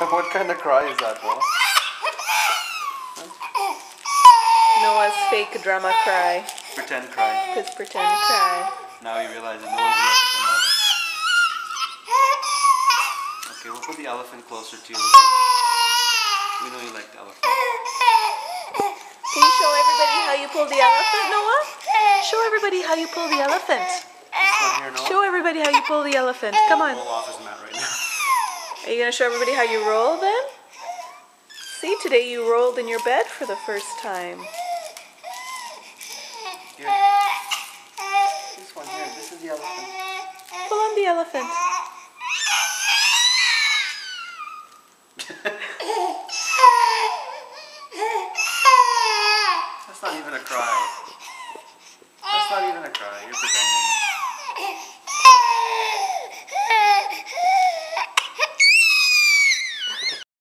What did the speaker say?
What kind of cry is that, Noah? Noah's fake drama cry. Pretend cry. His pretend cry. Now you realize that no one's going to come out. Okay, we'll put the elephant closer to you, okay? We know you like the elephant. Can you show everybody how you pull the elephant, Noah? Show everybody how you pull the elephant. This one here, Noah. Show everybody how you pull the elephant. Come on. Roll off his mat right now. Are you going to show everybody how you roll then? See, today you rolled in your bed for the first time. Here. This one here. This is the elephant. Pull on the elephant.